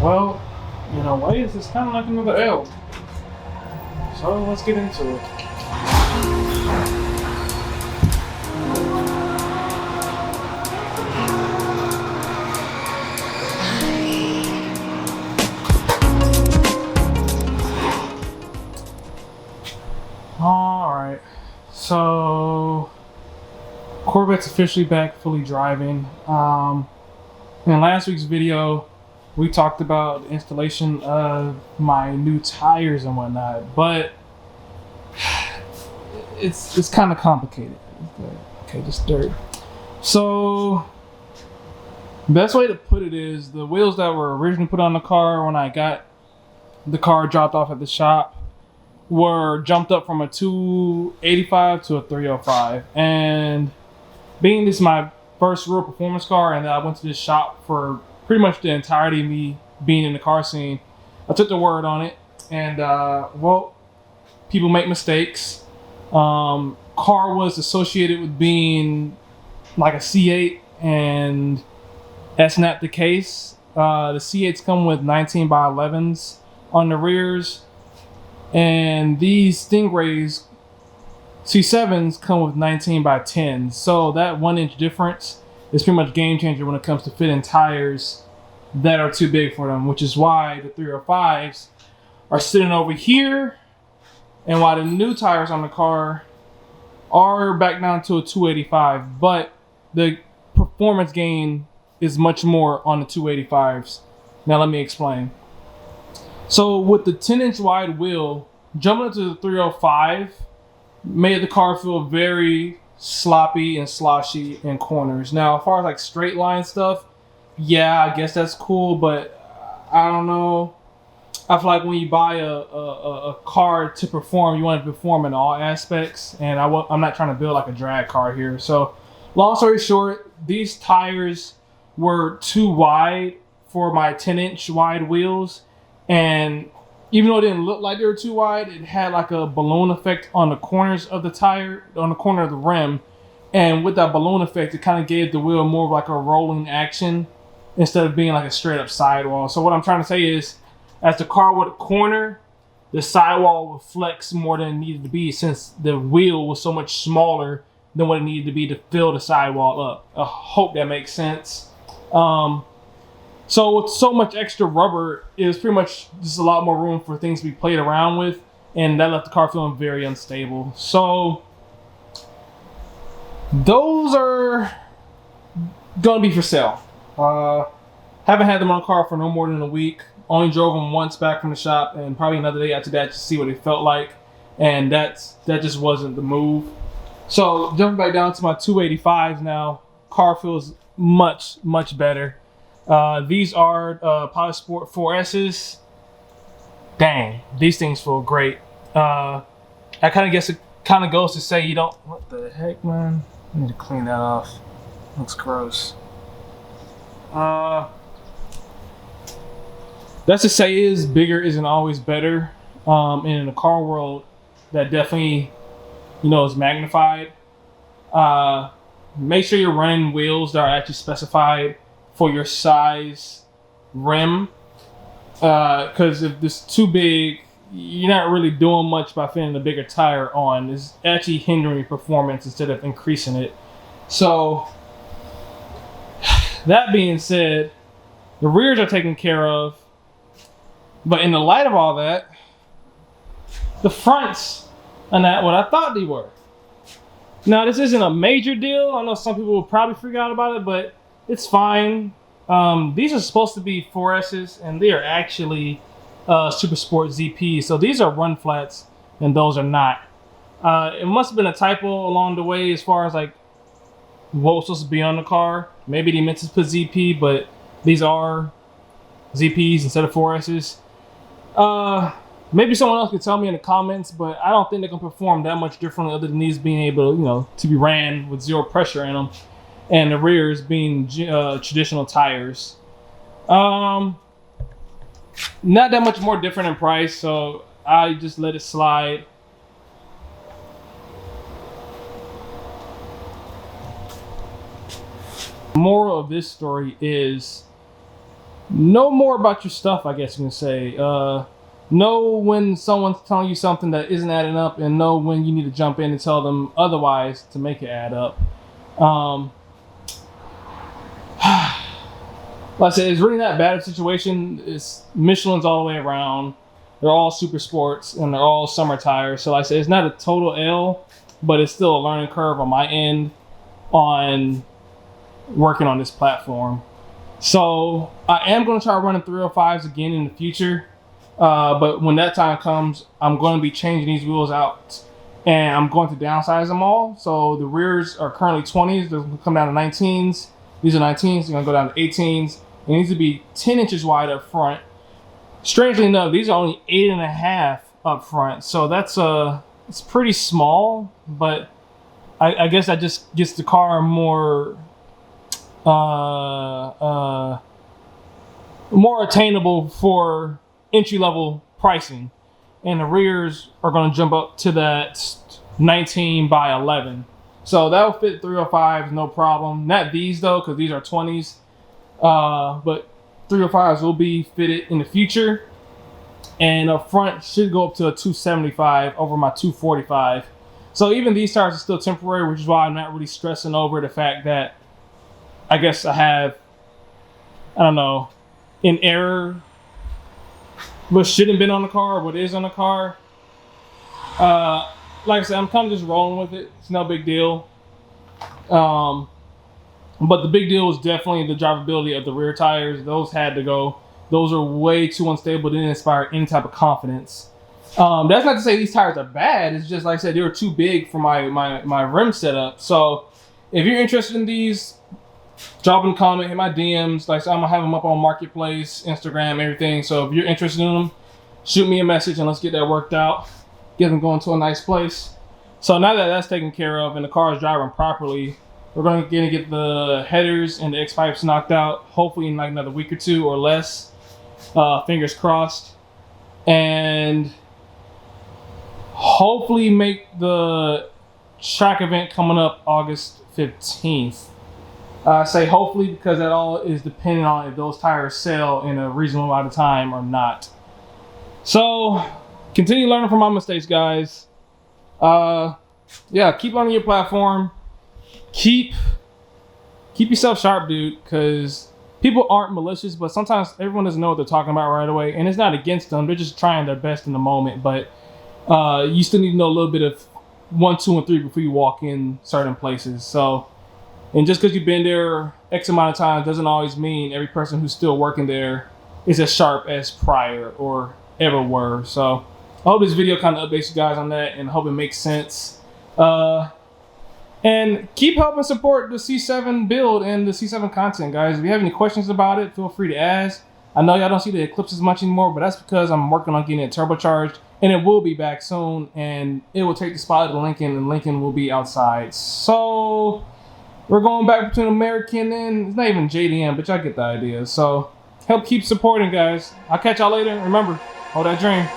Well, in a way, it's kind of like another L. So let's get into it. Alright, so Corvette's officially back fully driving. In last week's video, we talked about the installation of my new tires and whatnot, but it's kind of complicated. Okay, just dirt. So best way to put it is the wheels that were originally put on the car when I got the car dropped off at the shop were jumped up from a 285 to a 305. And being this is my first real performance car, and I went to this shop for pretty much the entirety of me being in the car scene, I took the word on it. And well, people make mistakes. Car was associated with being like a C8, and that's not the case. The C8s come with 19 by 11s on the rears, and these Stingrays C7s come with 19 by 10s. So that 1 inch difference is pretty much game changer when it comes to fitting tires that are too big for them, which is why the 305s are sitting over here, and why the new tires on the car are back down to a 285. But the performance gain is much more on the 285s. Now let me explain. So with the 10-inch wide wheel, jumping into the 305 made the car feel very sloppy and sloshy in corners. Now, as far as like straight line stuff, yeah, I guess that's cool, but I don't know. I feel like when you buy a car to perform, you want to perform in all aspects, and I'm not trying to build like a drag car here. So, long story short, these tires were too wide for my 10-inch wide wheels, and even though it didn't look like they were too wide, it had like a balloon effect on the corners of the tire, on the corner of the rim. And with that balloon effect, it kind of gave the wheel more of like a rolling action instead of being like a straight up sidewall. So what I'm trying to say is, as the car would corner, the sidewall would flex more than it needed to be, since the wheel was so much smaller than what it needed to be to fill the sidewall up. I hope that makes sense. So with so much extra rubber, it was pretty much just a lot more room for things to be played around with, and that left the car feeling very unstable. So those are gonna be for sale. Haven't had them on the car for no more than a week. Only drove them once back from the shop, and probably another day after that to see what it felt like, and that just wasn't the move. So jumping back down to my 285s now, car feels much better. These are Pilot Sport 4S's. Dang, these things feel great. I kind of guess it kind of goes to say you don't. What the heck, man? I need to clean that off. Looks gross. That's to say is bigger isn't always better. And in the car world, that definitely, is magnified. Make sure you're running wheels that are actually specified for your size rim, because if it's too big, you're not really doing much by fitting a bigger tire on. It's actually hindering your performance instead of increasing it. So that being said, the rears are taken care of, but in the light of all that, the fronts are not what I thought they were. Now, this isn't a major deal. I know some people will probably freak out about it, but it's fine. These are supposed to be 4S's, and they are actually Super Sport ZPs. So these are run flats, and those are not. It must have been a typo along the way as far as like what was supposed to be on the car. Maybe they meant to put ZP, but these are ZPs instead of 4S's. Maybe someone else could tell me in the comments, but I don't think they can perform that much differently other than these being able, to be ran with zero pressure in them, and the rears being traditional tires. Not that much more different in price, so I just let it slide. Moral of this story is know more about your stuff, I guess you can say. Know when someone's telling you something that isn't adding up, and know when you need to jump in and tell them otherwise to make it add up. Like I said, it's really not bad of a situation. It's Michelin's all the way around. They're all super sports and they're all summer tires. So like I said, it's not a total L, but it's still a learning curve on my end on working on this platform. So I am going to try running 305s again in the future. But when that time comes, I'm going to be changing these wheels out and I'm going to downsize them all. So the rears are currently 20s. They're going to come down to 19s. These are 19s. They're going to go down to 18s. It needs to be 10 inches wide up front. Strangely enough, these are only 8.5 up front. So that's it's pretty small, but I guess that just gets the car more more attainable for entry-level pricing. And the rears are going to jump up to that 19 by 11. So that will fit 305s, no problem. Not these though, because these are 20s. But 305s will be fitted in the future. And up front should go up to a 275 over my 245. So even these tires are still temporary, which is why I'm not really stressing over the fact that I guess I have, I don't know, an error what shouldn't have been on the car, what is on the car. Like I said, I'm kind of just rolling with it. It's no big deal. But the big deal is definitely the drivability of the rear tires. Those had to go. Those are way too unstable. They didn't inspire any type of confidence. That's not to say these tires are bad. It's just like I said, they were too big for my rim setup. So if you're interested in these, drop in a comment, hit my DMs. Like I said, I'm gonna have them up on Marketplace, Instagram, everything. So if you're interested in them, shoot me a message and let's get that worked out. Get them going to a nice place. So now that that's taken care of and the car is driving properly, we're going to get the headers and the X pipes knocked out. Hopefully in like another week or two or less. Fingers crossed. And hopefully make the track event coming up August 15th. I say hopefully because that all is dependent on if those tires sell in a reasonable amount of time or not. So continue learning from my mistakes, guys. Yeah, keep learning your platform. Keep yourself sharp, dude, because people aren't malicious, but sometimes everyone doesn't know what they're talking about right away, and it's not against them. They're just trying their best in the moment, but you still need to know a little bit of 1, 2, and 3 before you walk in certain places. So, and just because you've been there X amount of time doesn't always mean every person who's still working there is as sharp as prior or ever were. So I hope this video kind of updates you guys on that and hope it makes sense. And keep helping support the C7 build and the C7 content, guys. If you have any questions about it, feel free to ask. I know y'all don't see the Eclipse as much anymore, but that's because I'm working on getting it turbocharged, and it will be back soon, and it will take the spot of the Lincoln, and Lincoln will be outside. So we're going back between American and it's not even JDM, but y'all get the idea. So help keep supporting, guys. I'll catch y'all later. Remember, hold that dream.